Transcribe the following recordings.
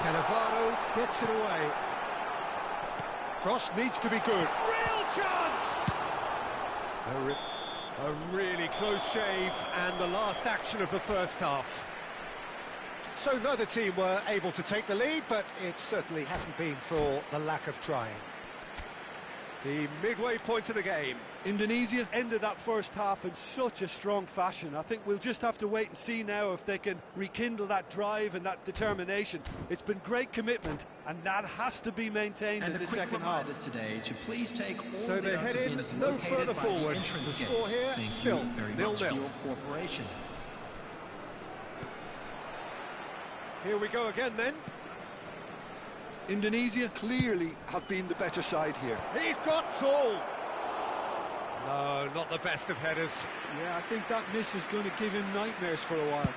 Cannavaro gets it away. Cross needs to be good. Real chance! A really close shave, and the last action of the first half. So neither team were able to take the lead, but it certainly hasn't been for the lack of trying. The midway point of the game. Indonesia ended that first half in such a strong fashion. I think we'll just have to wait and see now if they can rekindle that drive and that determination. It's been great commitment, and that has to be maintained in the second half. Today to please take all so they head in no further forward. The score here still 0-0. Here we go again then. Indonesia clearly have been the better side here. He's got tall. No, not the best of headers. Yeah, I think that miss is going to give him nightmares for a while.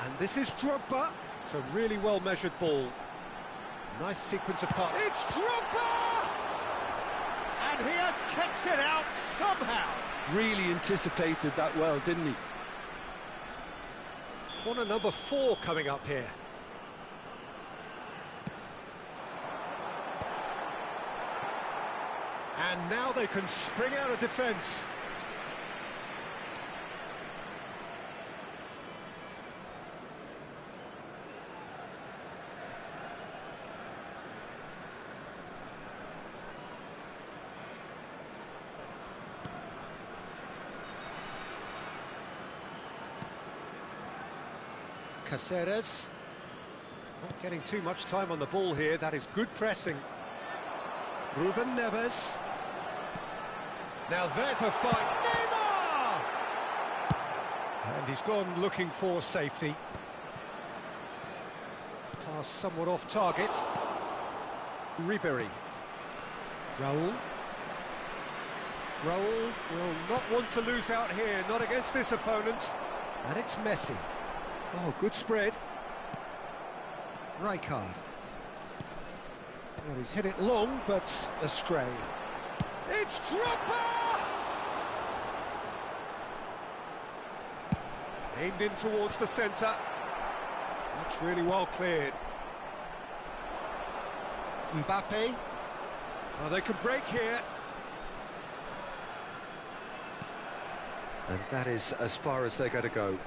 And this is Drogba. It's a really well-measured ball. Nice sequence of passes. It's Drogba! And he has kept it out somehow. Really anticipated that well, didn't he? Corner number 4 coming up here. And now they can spring out of defence. Caceres. Not getting too much time on the ball here. That is good pressing. Ruben Neves. Now there's a fight. Neymar! And he's gone looking for safety. Pass somewhat off target. Ribery. Raul. Raul will not want to lose out here, not against this opponent. And it's Messi. Oh, good spread. Rijkaard. Well, he's hit it long, but astray. It's Drogba! Aimed in towards the centre. That's really well cleared. Mbappe. Oh, they can break here. And that is as far as they're going to go.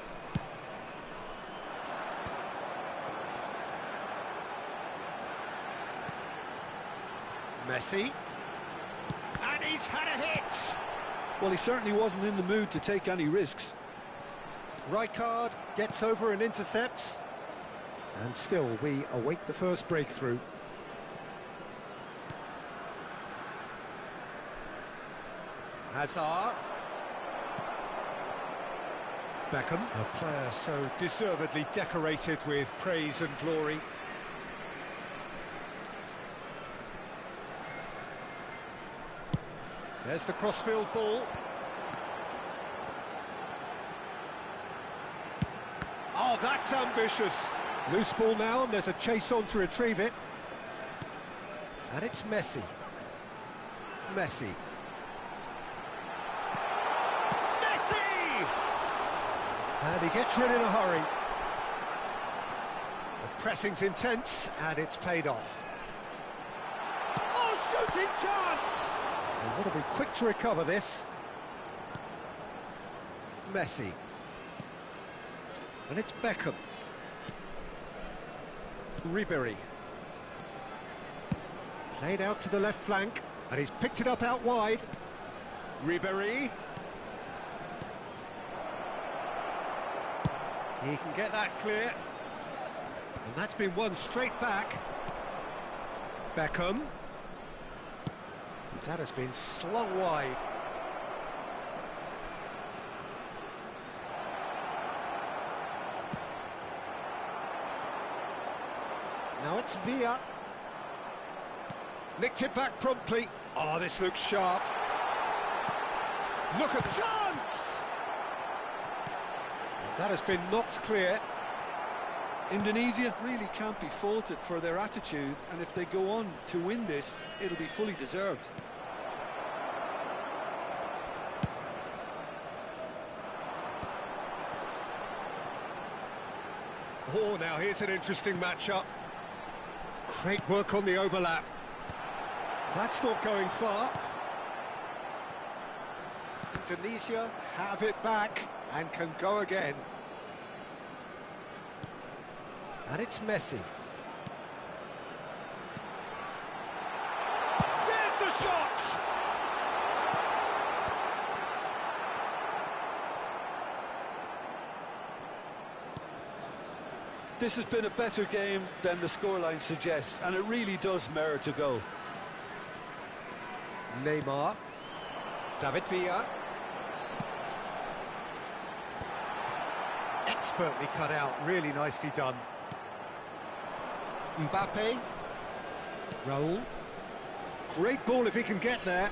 Messi. And he's had a hit! Well, he certainly wasn't in the mood to take any risks. Rijkaard gets over and intercepts. And still, we await the first breakthrough. Hazard. Beckham, a player so deservedly decorated with praise and glory. There's the crossfield ball. Oh, that's ambitious. Loose ball now, and there's a chase on to retrieve it. And it's Messi. Messi. Messi! And he gets rid in a hurry. The pressing's intense, and it's paid off. Oh, shooting chance! They want to be quick to recover this. Messi. And it's Beckham. Ribery. Played out to the left flank, and he's picked it up out wide. Ribery. He can get that clear. And that's been won straight back. Beckham. That has been slung wide. Now it's Villa. Nicked it back promptly. Oh, this looks sharp. Look at chance! That has been knocked clear. Indonesia really can't be faulted for their attitude, and if they go on to win this, it'll be fully deserved. Oh, now here's an interesting matchup. Great work on the overlap. That's not going far. Indonesia have it back and can go again. And it's Messi. There's the shot! This has been a better game than the scoreline suggests, and it really does merit a goal. Neymar. David Villa. Expertly cut out, really nicely done. Mbappe. Raul. Great ball if he can get there.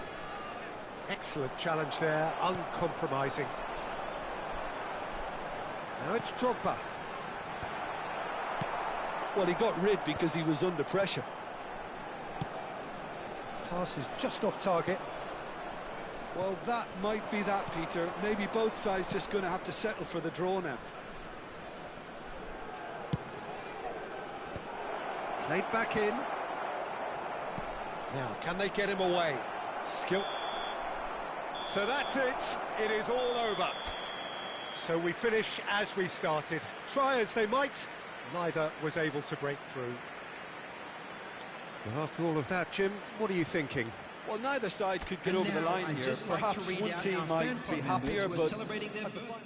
Excellent challenge there, uncompromising. Now it's Drogba. Well, he got rid because he was under pressure. Pass is just off target. Well, that might be that, Peter. Maybe both sides just going to have to settle for the draw now. Played back in. Now, can they get him away? Skill. So that's it. It is all over. So we finish as we started. Try as they might, neither was able to break through. Well, after all of that, Jim, what are you thinking? Well, neither side could get over the line here. Perhaps one team might be happier, but at the final...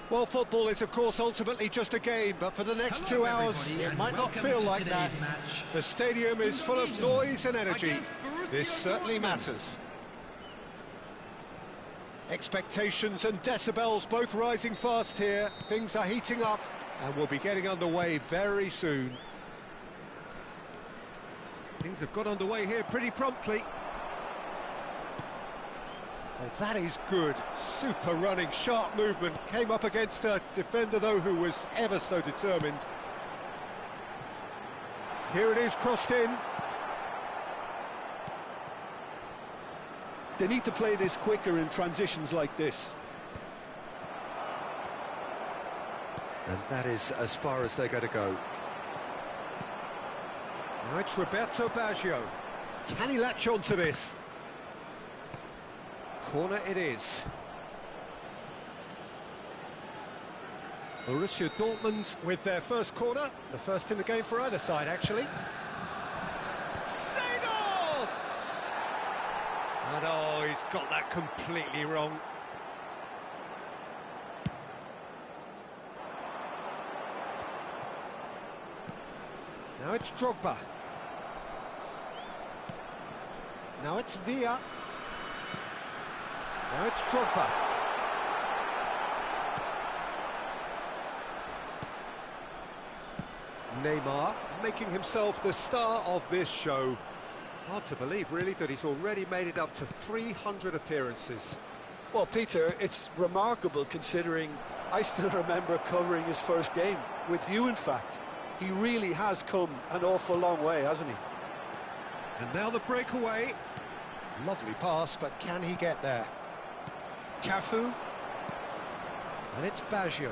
Well, football is, of course, ultimately just a game, but for the next 2 hours, it might not feel like that. The stadium is full of noise and energy. This certainly matters. Expectations and decibels both rising fast here. Things are heating up, and we'll be getting underway very soon. Things have got underway here pretty promptly. Oh, that is good. Super running, sharp movement. Came up against a defender, though, who was ever so determined. Here it is, crossed in. They need to play this quicker in transitions like this. And that is as far as they're going to go. Now it's Roberto Baggio. Can he latch on to this? Corner it is. Borussia Dortmund with their first corner. The first in the game for either side, actually. Seedorf! And oh, he's got that completely wrong. Now it's Drogba. Now it's Villa. Now it's Drogba. Neymar making himself the star of this show. Hard to believe, really, that he's already made it up to 300 appearances. Well, Peter, it's remarkable considering I still remember covering his first game, with you in fact. He really has come an awful long way, hasn't he? And now the breakaway. Lovely pass, but can he get there? Cafu. And it's Baggio.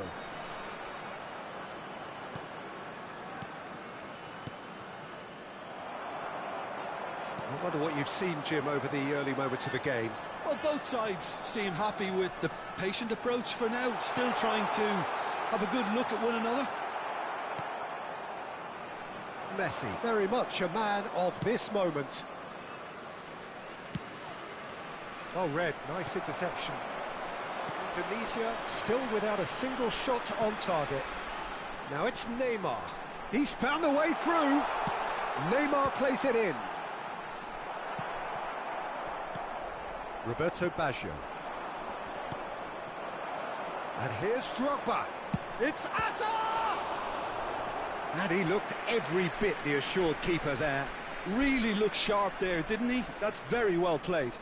I wonder what you've seen, Jim, over the early moments of the game. Well, both sides seem happy with the patient approach for now, still trying to have a good look at one another. Messi, very much a man of this moment. Well read, nice interception. Indonesia still without a single shot on target. Now it's Neymar. He's found a way through. Neymar plays it in. Roberto Baggio. And here's Drogba. It's Hazard! And he looked every bit the assured keeper there. Really looked sharp there, didn't he? That's very well played.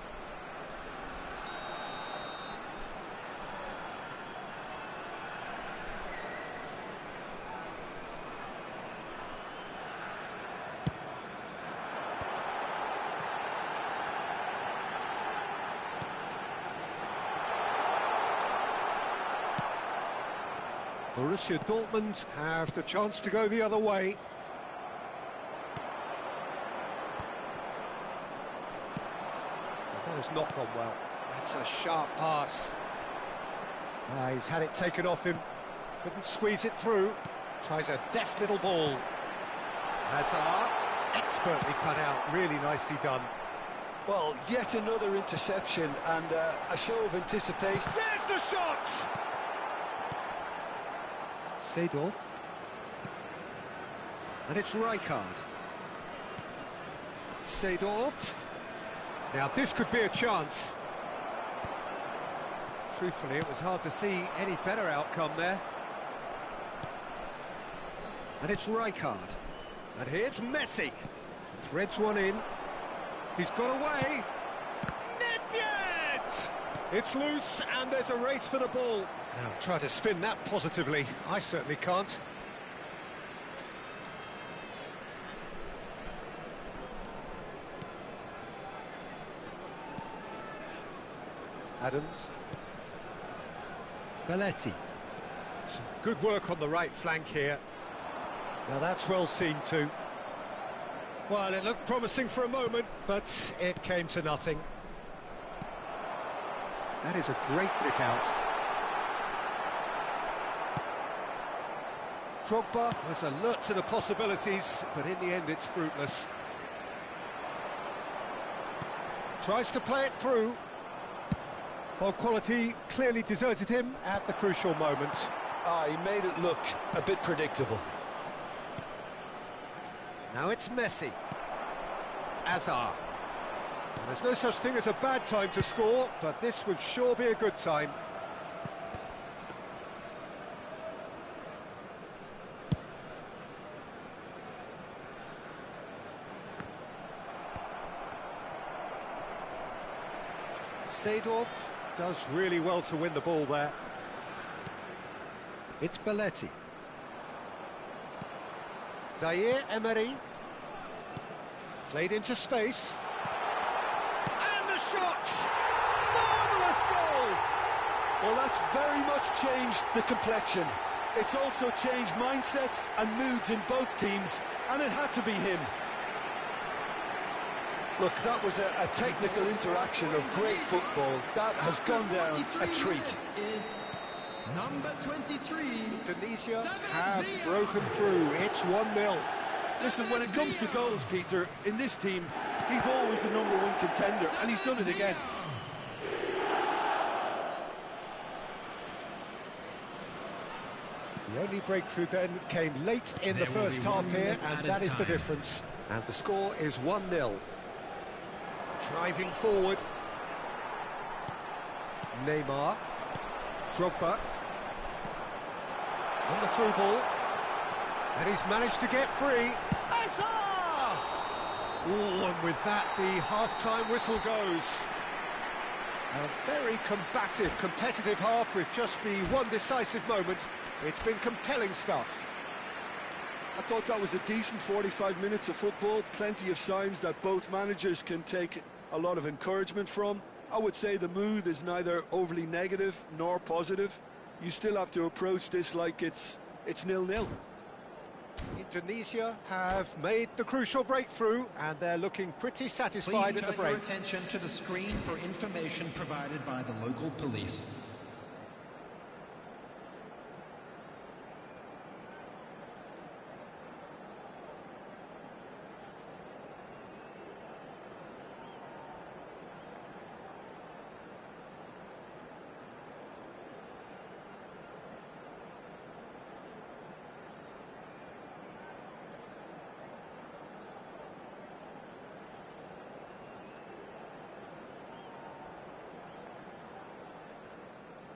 Borussia Dortmund have the chance to go the other way. That has not gone well. That's a sharp pass. He's had it taken off him. Couldn't squeeze it through. Tries a deft little ball. Hazard, expertly cut out. Really nicely done. Well, yet another interception and a show of anticipation. There's the shot! Seedorf. And it's Rijkaard. Seedorf. Now this could be a chance. Truthfully, it was hard to see any better outcome there. And it's Rijkaard. And here's Messi. Threads one in. He's got away. Nedved! It's loose and there's a race for the ball. Now try to spin that positively. I certainly can't. Adams. Belletti. Some good work on the right flank here. Now that's well seen too. Well, it looked promising for a moment, but it came to nothing. That is a great pick out. Drogba was alert to the possibilities, but in the end it's fruitless. Tries to play it through. Well, quality clearly deserted him at the crucial moment. He made it look a bit predictable. Now it's Messi. Hazard. And there's no such thing as a bad time to score, but this would sure be a good time. Seedorf does really well to win the ball there. It's Belletti. Zaire Emery. Played into space. And the shot! Marvellous goal! Well, that's very much changed the complexion. It's also changed mindsets and moods in both teams, and it had to be him. Look, that was a technical interaction of great football. That has gone down a treat. Is number 23. Tunisia have broken through. It's 1-0. Listen, when it comes to goals, Peter, in this team, he's always the #1 contender, and he's done it again. The only breakthrough then came late in the first half here, and that is the difference. And the score is 1-0. Driving forward. Neymar. Drogba. On the through ball. And he's managed to get free. Hazard! Oh, and with that, the half-time whistle goes. A very combative, competitive half with just the one decisive moment. It's been compelling stuff. I thought that was a decent 45 minutes of football, plenty of signs that both managers can take a lot of encouragement from. I would say the mood is neither overly negative nor positive. You still have to approach this like it's 0-0. Indonesia have made the crucial breakthrough, and they're looking pretty satisfied at the break. Please turn your attention to the screen for information provided by the local police.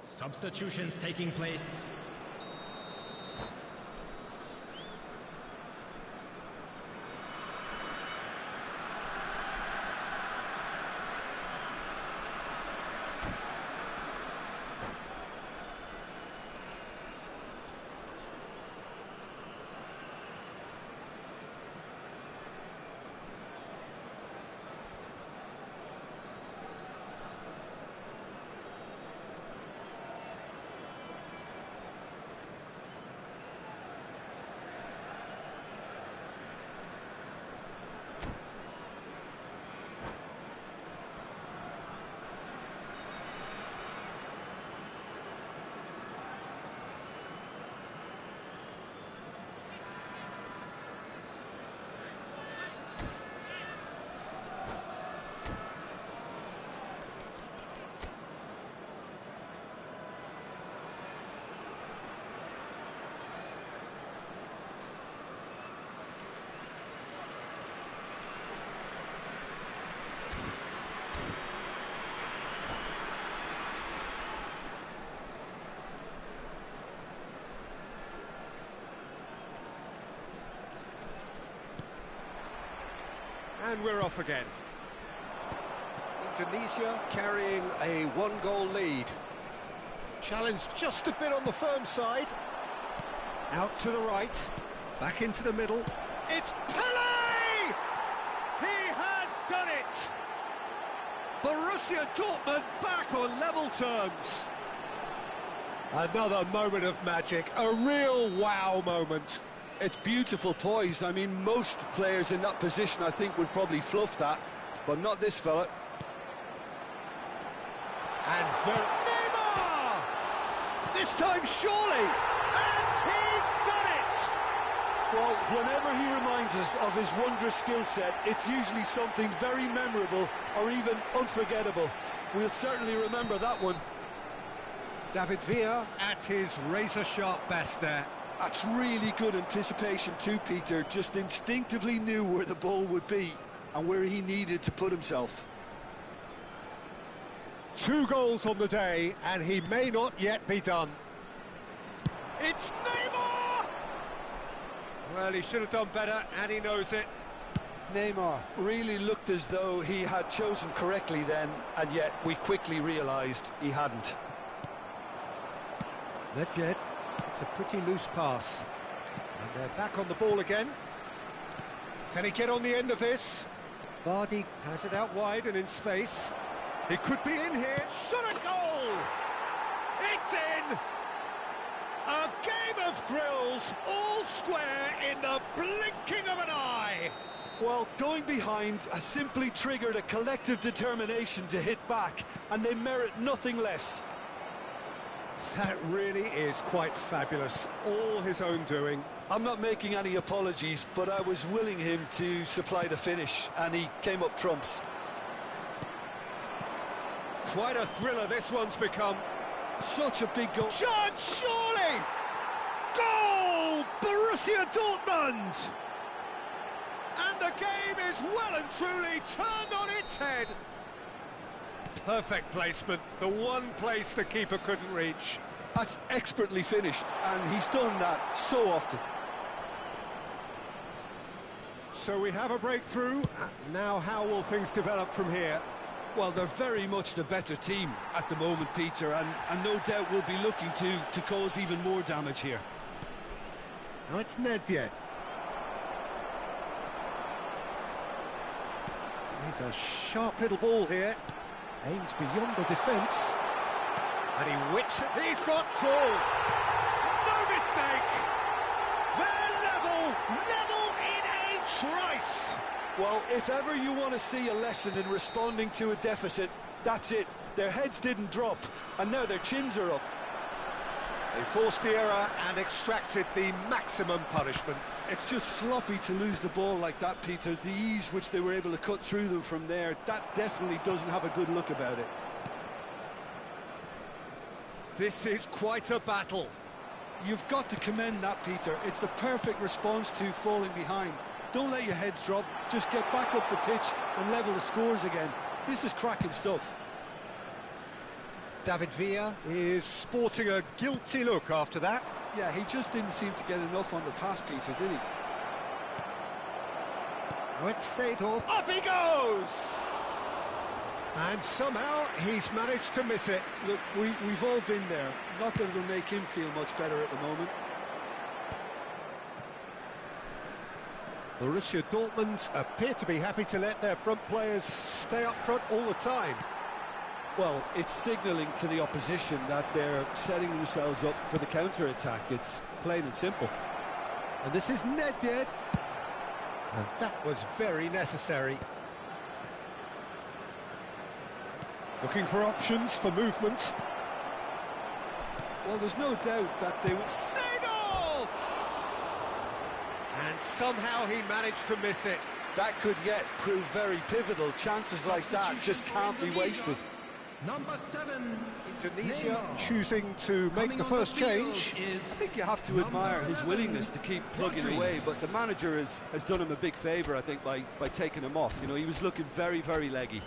Substitutions taking place. And we're off again. Indonesia carrying a one-goal lead. Challenged just a bit on the firm side. Out to the right. Back into the middle. It's Pele! He has done it! Borussia Dortmund back on level terms. Another moment of magic. A real wow moment. It's beautiful poise. I mean, most players in that position, I think, would probably fluff that, but not this fella. And Neymar! This time, surely! And he's done it! Well, whenever he reminds us of his wondrous skill set, it's usually something very memorable or even unforgettable. We'll certainly remember that one. David Villa at his razor-sharp best there. That's really good anticipation too, Peter. Just instinctively knew where the ball would be and where he needed to put himself. 2 goals on the day, and he may not yet be done. It's Neymar! Well, he should have done better, and he knows it. Neymar really looked as though he had chosen correctly then, and yet we quickly realised he hadn't. Nedved, it's a pretty loose pass. And they're back on the ball again. Can he get on the end of this? Vardy has it out wide and in space. It could be in here. Shot a goal! It's in! A game of thrills, all square in the blinking of an eye. Well, going behind has simply triggered a collective determination to hit back, and they merit nothing less. That really is quite fabulous. All his own doing. I'm not making any apologies, but I was willing him to supply the finish, and he came up trumps. Quite a thriller this one's become. Such a big goal. Chance, surely! Goal! Borussia Dortmund! And the game is well and truly turned on its head. Perfect placement, the one place the keeper couldn't reach. That's expertly finished, and he's done that so often. So we have a breakthrough. Now how will things develop from here? Well, they're very much the better team at the moment, Peter, and no doubt will be looking to cause even more damage here. Now it's Nedved. He's a sharp little ball here. Aims beyond the defence. And he whips it. He's got full. No mistake. They're level in a trice. Well, if ever you want to see a lesson in responding to a deficit, that's it. Their heads didn't drop, and now their chins are up. They forced the error and extracted the maximum punishment. It's just sloppy to lose the ball like that, Peter. The ease which they were able to cut through them from there, that definitely doesn't have a good look about it. This is quite a battle. You've got to commend that, Peter. It's the perfect response to falling behind. Don't let your heads drop, just get back up the pitch and level the scores again. This is cracking stuff. David Villa is sporting a guilty look after that. Yeah, he just didn't seem to get enough on the pass, Peter, did he? Oh, it's Seedorf. Up he goes! And somehow he's managed to miss it. Look, we've all been there. Not that it'll make him feel much better at the moment. Borussia Dortmund appear to be happy to let their front players stay up front all the time. Well, it's signalling to the opposition that they're setting themselves up for the counter-attack. It's plain and simple. And this is Nedved. And that was very necessary. Looking for options for movement. Well, there's no doubt that they... Seedorf! And somehow he managed to miss it. That could yet prove very pivotal. Chances like that just can't be wasted. Number 7, Indonesia choosing to make the first change. I think you have to admire his willingness to keep plugging away, but the manager has done him a big favour, I think, by taking him off. You know, he was looking very, very leggy.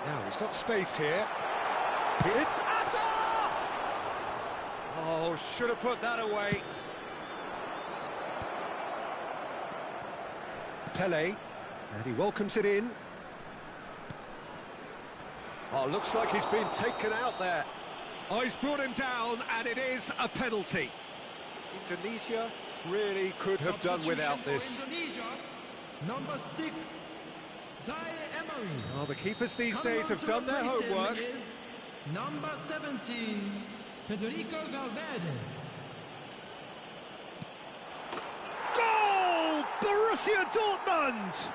Now he's got space here. It's Asa! Oh, should have put that away. Pele, and he welcomes it in. Oh, looks like he's been taken out there. Oh, he's brought him down, and it is a penalty. Indonesia Really could have done without this. Indonesia, number 6, Zai Emery. Oh, the keepers these Coming days on have to done their replace him homework. is number 17, Federico Valverde. Goal! Borussia Dortmund!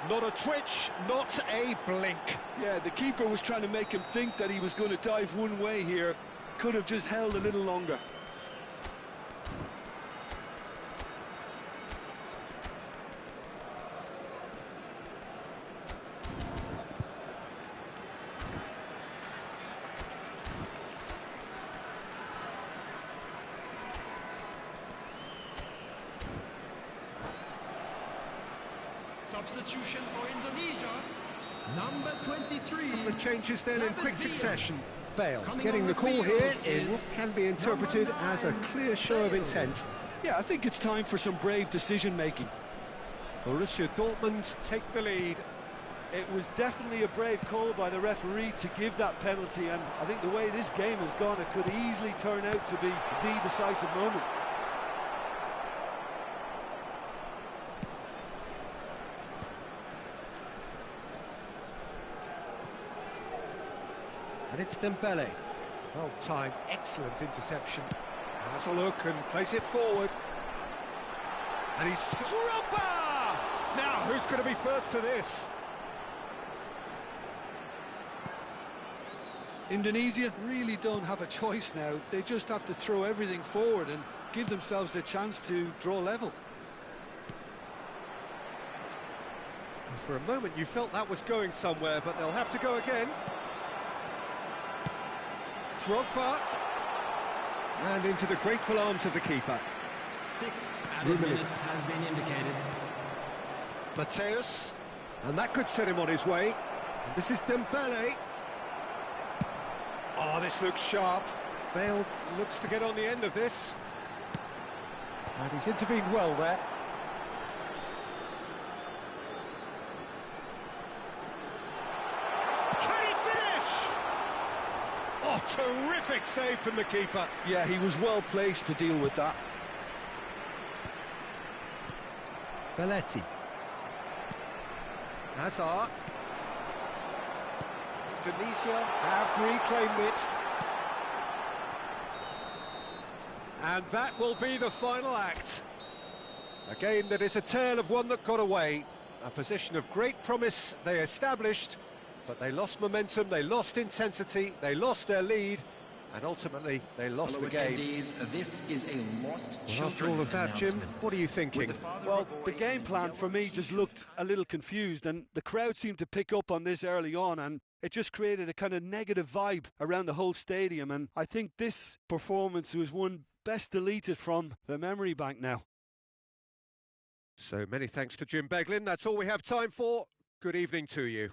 Not a twitch, not a blink. Yeah, the keeper was trying to make him think that he was going to dive one way here. Could have just held a little longer. Substitution for Indonesia, number 23. The changes then in quick succession. Bale Coming getting on the the call field here in is what can be interpreted number as a 9, clear show of Bale. intent. Yeah, I think it's time for some brave decision-making. Borussia Dortmund take the lead. It was definitely a brave call by the referee to give that penalty, and I think the way this game has gone, it could easily turn out to be the decisive moment. And it's Dembele. Well timed, excellent interception. Has a look and plays it forward. And he's Drogba! Now, who's going to be first to this? Indonesia really don't have a choice now. They just have to throw everything forward and give themselves a chance to draw level. For a moment you felt that was going somewhere, but they'll have to go again. Drogba. And into the grateful arms of the keeper. 6 added minutes has been indicated. Mateus. And that could set him on his way. And this is Dembele. Oh, this looks sharp. Bale looks to get on the end of this. And he's intervened well there. Can he finish? Oh, terrific save from the keeper. Yeah, he was well placed to deal with that. Belletti. Hazard. Indonesia have reclaimed it. And that will be the final act. A game that is a tale of one that got away. A position of great promise they established, but they lost momentum, they lost intensity, they lost their lead, and ultimately they lost the game. This is a lost Well, after all of that, Jim, what are you thinking? Well, the game plan for me just looked a little confused, and the crowd seemed to pick up on this early on, and it just created a kind of negative vibe around the whole stadium, and I think this performance was one best deleted from the memory bank now. So many thanks to Jim Beglin. That's all we have time for. Good evening to you.